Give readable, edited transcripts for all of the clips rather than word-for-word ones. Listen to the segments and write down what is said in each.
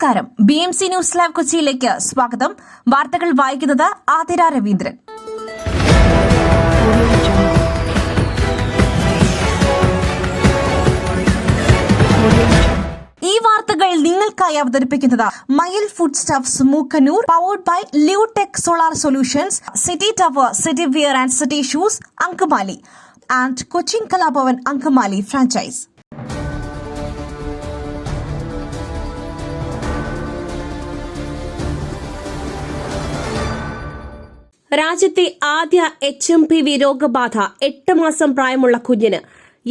നമസ്കാരം. BMC news live കൊച്ചിയിലേക്ക് സ്വാഗതം. വാർത്തകൾ വായിക്കുന്നത് ആതിര രവീന്ദ്രൻ. ഈ വാർത്തകൾ നിങ്ങൾക്കായി അവതരിപ്പിക്കുന്നത് Mayil food stuffs Mookkannoor, powered by Leotech solar solutions, city tower, city wear and city shoes, Angamaly and Cochin Kalabhavan Angamaly franchise. രാജ്യത്തെ ആദ്യ HMPV രോഗബാധ 8 മാസം പ്രായമുള്ള കുഞ്ഞിന്.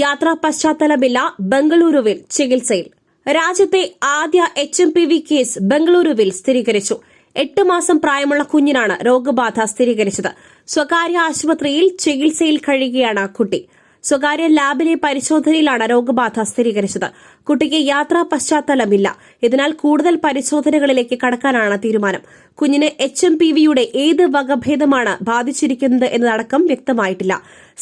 യാത്രാ പശ്ചാത്തലമില്ല, ബംഗളൂരുവിൽ ചികിത്സയിൽ. രാജ്യത്തെ ആദ്യ HMPV കേസ് ബംഗളൂരുവിൽ സ്ഥിരീകരിച്ചു. 8 മാസം പ്രായമുള്ള കുഞ്ഞിനാണ് രോഗബാധ സ്ഥിരീകരിച്ചത്. സ്വകാര്യ ആശുപത്രിയിൽ ചികിത്സയിൽ കഴിയുകയാണ് കുട്ടി. സ്വകാര്യ ലാബിലെ പരിശോധനയിലാണ് രോഗബാധ സ്ഥിരീകരിച്ചത്. കുട്ടിക്ക് യാത്രാ പശ്ചാത്തലമില്ല. ഇതിനാൽ കൂടുതൽ പരിശോധനകളിലേക്ക് കടക്കാനാണ് തീരുമാനം. കുഞ്ഞിന് HMPVയുടെ ഏത് വകഭേദമാണ് ബാധിച്ചിരിക്കുന്നത് എന്നതടക്കം വ്യക്തമായിട്ടില്ല.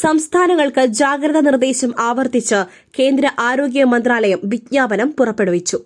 സംസ്ഥാനങ്ങൾക്ക് ജാഗ്രതാ നിർദ്ദേശം ആവർത്തിച്ച് കേന്ദ്ര ആരോഗ്യ മന്ത്രാലയം വിജ്ഞാപനം പുറപ്പെടുവിച്ചു.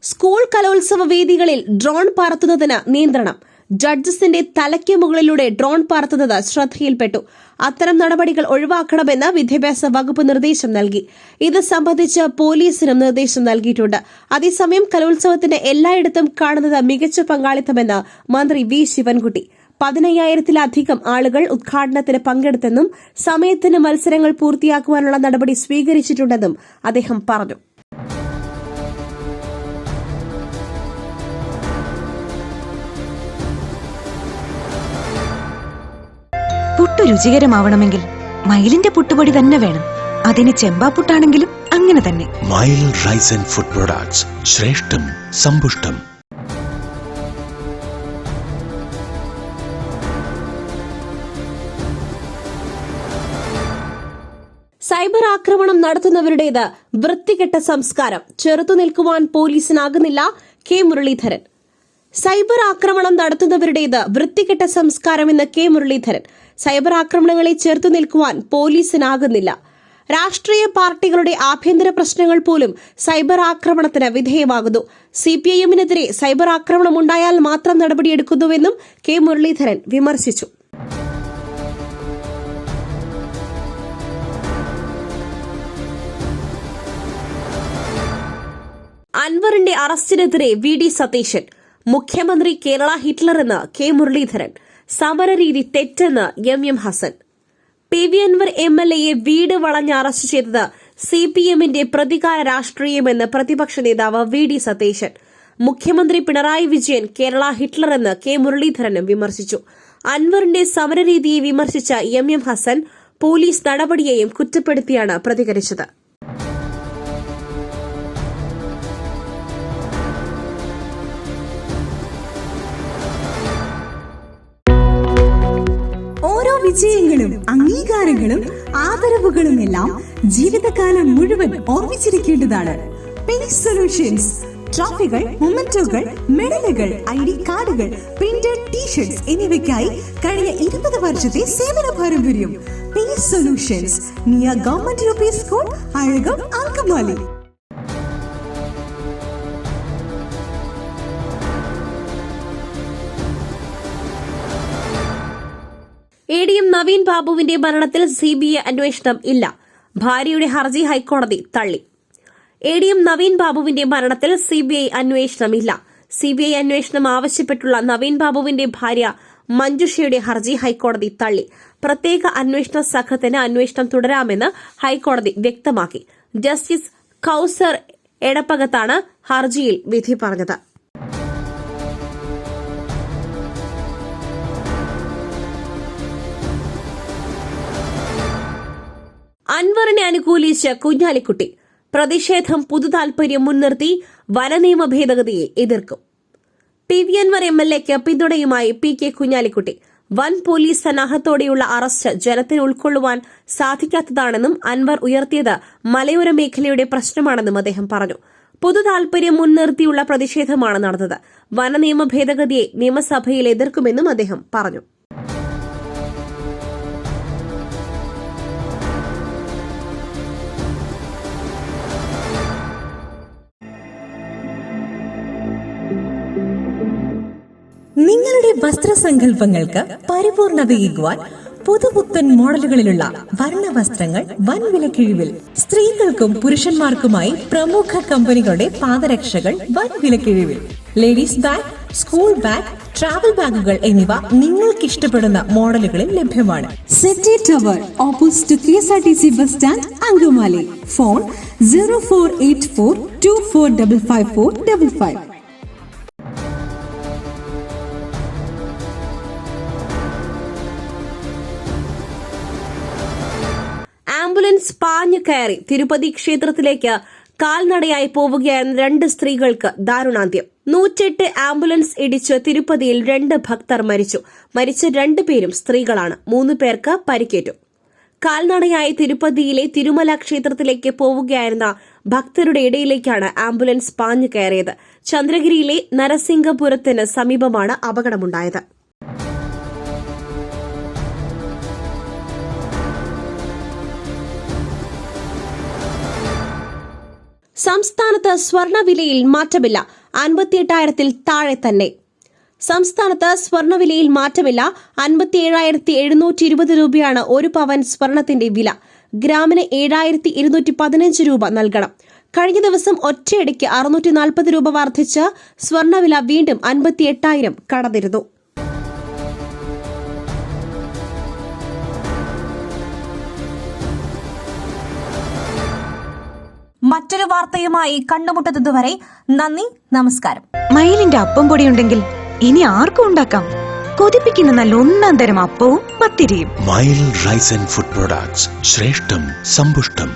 സ്കൂൾ കലോത്സവ വേദികളിൽ ഡ്രോൺ പറത്തുന്നതിന് നിയന്ത്രണം. ജഡ്ജസിന്റെ തലയ്ക്ക് മുകളിലൂടെ ഡ്രോൺ പറത്തുന്നത് ശ്രദ്ധയിൽപ്പെട്ടു. അത്തരം നടപടികൾ ഒഴിവാക്കണമെന്ന് വിദ്യാഭ്യാസ വകുപ്പ് നിർദ്ദേശം നൽകി. ഇത് സംബന്ധിച്ച് പോലീസിനും നിർദ്ദേശം നൽകിയിട്ടുണ്ട്. അതേസമയം കലോത്സവത്തിന് എല്ലായിടത്തും കാണുന്നത് മികച്ച പങ്കാളിത്തമെന്ന് മന്ത്രി V. ശിവൻകുട്ടി. 15,000-ലധികം ആളുകൾ ഉദ്ഘാടനത്തിന് പങ്കെടുത്തെന്നും സമയത്തിന് മത്സരങ്ങൾ പൂർത്തിയാക്കുവാനുള്ള നടപടി സ്വീകരിച്ചിട്ടുണ്ടെന്നും അദ്ദേഹം പറഞ്ഞു. പുട്ടു രുചികരമാവണമെങ്കിൽ മയിലിന്റെ പുട്ടുപൊടി തന്നെ വേണം. അതിന് ചെമ്പാപ്പുട്ടാണെങ്കിലും അങ്ങനെ തന്നെ. മയിൽ റൈസ് ആൻഡ് ഫുഡ് പ്രൊഡക്ട്സ്, ശ്രേഷ്ഠം സമ്പുഷ്ടം. സൈബർ ആക്രമണം നടത്തുന്നവരുടേത് വൃത്തികെട്ട സംസ്കാരം. ചെറുത്തുനിൽക്കുവാൻ പോലീസിനാകുന്നില്ല, K. മുരളീധരൻ. സൈബർ ആക്രമണം നടത്തുന്നവരുടേത് വൃത്തികെട്ട സംസ്കാരമെന്ന് K. മുരളീധരൻ. സൈബർ ആക്രമണങ്ങളെ ചെറുത്തു നിൽക്കുവാൻ പോലീസിനാകുന്നില്ല. രാഷ്ട്രീയ പാർട്ടികളുടെ ആഭ്യന്തര പ്രശ്നങ്ങൾ പോലും സൈബർ ആക്രമണത്തിന് വിധേയമാകുന്നു. CPIMനെതിരെ സൈബർ ആക്രമണം ഉണ്ടായാൽ മാത്രം നടപടിയെടുക്കുന്നുവെന്നും K. മുരളീധരൻ വിമർശിച്ചു. അൻവറിന്റെ അറസ്റ്റിനെതിരെ VD സതീശൻ. മുഖ്യമന്ത്രി കേരള ഹിറ്റ്ലറെന്ന് K. മുരളീധരൻ. സമരരീതി തെറ്റെന്ന് MM ഹസൻ. PV അൻവർ MLAയെ വീട് വളഞ്ഞ് അറസ്റ്റ് ചെയ്തത് CPMന്റെ പ്രതികാര രാഷ്ട്രീയമെന്ന് പ്രതിപക്ഷ നേതാവ് VD സതീശൻ. മുഖ്യമന്ത്രി പിണറായി വിജയൻ കേരള ഹിറ്റ്ലറെന്ന് K. മുരളീധരനും വിമർശിച്ചു. അൻവറിന്റെ സമരരീതിയെ വിമർശിച്ച MM ഹസൻ പോലീസ് നടപടിയെയും കുറ്റപ്പെടുത്തിയാണ് പ്രതികരിച്ചത്. വിജയങ്ങളും അംഗീകാരങ്ങളും ആദരവുകളും എല്ലാം ജീവിതകാലം മുഴുവൻ ഓർമ്മിച്ചിരിക്കേണ്ടതാണ്. പേസ് സൊല്യൂഷൻസ് ട്രോഫികൾ, മൊമെന്റോകൾ, മെഡലുകൾ, ID കാർഡുകൾ, പ്രിന്റഡ് ടീഷർട്സ് എന്നിവയ്ക്കായി കഴിഞ്ഞ 20 വർഷത്തെ സേവന പാരമ്പര്യം. Pace solutions, near government UP school, Azhakam, Angamaly. ADM Naveen ബാബുവിന്റെ മരണത്തിൽ CBI അന്വേഷണം ഇല്ല. ഭാര്യയുടെ ഹർജി ഹൈക്കോടതി തള്ളി. ADM നവീൻ ബാബുവിന്റെ മരണത്തിൽ CBI അന്വേഷണമില്ല. CBI അന്വേഷണം ആവശ്യപ്പെട്ടുള്ള നവീൻ ബാബുവിന്റെ ഭാര്യ മഞ്ജുഷയുടെ ഹർജി ഹൈക്കോടതി തള്ളി. പ്രത്യേക അന്വേഷണ സംഘത്തിന് അന്വേഷണം തുടരാമെന്ന് ഹൈക്കോടതി വ്യക്തമാക്കി. ജസ്റ്റിസ് കൌസർ എടപ്പകത്താണ് ഹർജിയിൽ വിധി പറഞ്ഞത്. അൻവറിനെ അനുകൂലിച്ച് കുഞ്ഞാലിക്കുട്ടി. പ്രതിഷേധം പൊതുതാൽപര്യം മുൻനിർത്തി വനനിയമ ഭേദഗതിയെ എതിർക്കും. PV അൻവർ MLAയ്ക്ക് പിന്തുണയുമായി PK കുഞ്ഞാലിക്കുട്ടി. വൻ പോലീസ് സന്നാഹത്തോടെയുള്ള അറസ്റ്റ് ജനത്തിന് ഉൾക്കൊള്ളുവാൻ സാധിക്കാത്തതാണെന്നും അൻവർ ഉയർത്തിയത് മലയോര മേഖലയുടെ പ്രശ്നമാണെന്നും അദ്ദേഹം പറഞ്ഞു. പൊതുതാൽപര്യം മുൻനിർത്തിയുള്ള പ്രതിഷേധമാണ് നടന്നത്. വനനിയമ ഭേദഗതിയെ നിയമസഭയിൽ എതിർക്കുമെന്നും അദ്ദേഹം പറഞ്ഞു. വസ്ത്രസങ്കല്പങ്ങൾക്ക് പരിപൂർണതയേകുവാൻ പുതുപുത്തൻ മോഡലുകളിലുള്ള വർണ്ണ വസ്ത്രങ്ങൾ വൻ വിലക്കിഴിവിൽ. സ്ത്രീകൾക്കും പുരുഷന്മാർക്കുമായി പ്രമുഖ കമ്പനികളുടെ പാദരക്ഷകൾ വൻ വിലക്കിഴിവിൽ. Ladies bag, school bag, travel ബാഗുകൾ എന്നിവ നിങ്ങൾക്ക് ഇഷ്ടപ്പെടുന്ന മോഡലുകളിൽ ലഭ്യമാണ്. City tower opposite KSRTC bus stand, Angamaly. Phone 0484245555. Ambulance പാഞ്ഞു കയറി തിരുപ്പതി ക്ഷേത്രത്തിലേക്ക് കാൽനടയായി പോവുകയായിരുന്ന 2 സ്ത്രീകൾക്ക് ദാരുണാന്ത്യം. 108 ആംബുലൻസ് ഇടിച്ച് തിരുപ്പതിയിൽ 2 ഭക്തർ മരിച്ചു. മരിച്ച 2 പേരും സ്ത്രീകളാണ്. 3 പേർക്ക് പരിക്കേറ്റു. കാൽനടയായി തിരുപ്പതിയിലെ തിരുമല ക്ഷേത്രത്തിലേക്ക് പോവുകയായിരുന്ന ഭക്തരുടെ ഇടയിലേക്കാണ് ആംബുലൻസ് പാഞ്ഞു കയറിയത്. ചന്ദ്രഗിരിയിലെ നരസിംഗപുരത്തിന് സമീപമാണ് അപകടമുണ്ടായത്. സംസ്ഥാനത്ത് സ്വർണ്ണവിലയിൽ മാറ്റമില്ല. 58,000-ൽ താഴെ തന്നെ. സംസ്ഥാനത്ത് സ്വർണ്ണവിലയിൽ മാറ്റമില്ല. 57,720 രൂപയാണ് 1 പവൻ സ്വർണത്തിന്റെ വില. ഗ്രാമിന് 7,215 രൂപ നൽകണം. കഴിഞ്ഞ ദിവസം ഒറ്റയടിക്ക് 640 രൂപ വർദ്ധിച്ച് സ്വർണ്ണവില വീണ്ടും 58,000 കടന്നിരുന്നു. മറ്റൊരു വാർത്തയുമായി കണ്ടുമുട്ടുന്നതുവരെ നന്ദി, നമസ്കാരം. മയിലിന്റെ അപ്പം പൊടിയുണ്ടെങ്കിൽ ഇനി ആർക്കും ഉണ്ടാക്കാം. കൊതിപ്പിക്കുന്ന നല്ല 1-ാം തരം അപ്പവും പത്തിരിയും. മയിൽ റൈസ് ആൻഡ് ഫുഡ് പ്രൊഡക്ട്സ്, ശ്രേഷ്ഠം സമ്പുഷ്ടം.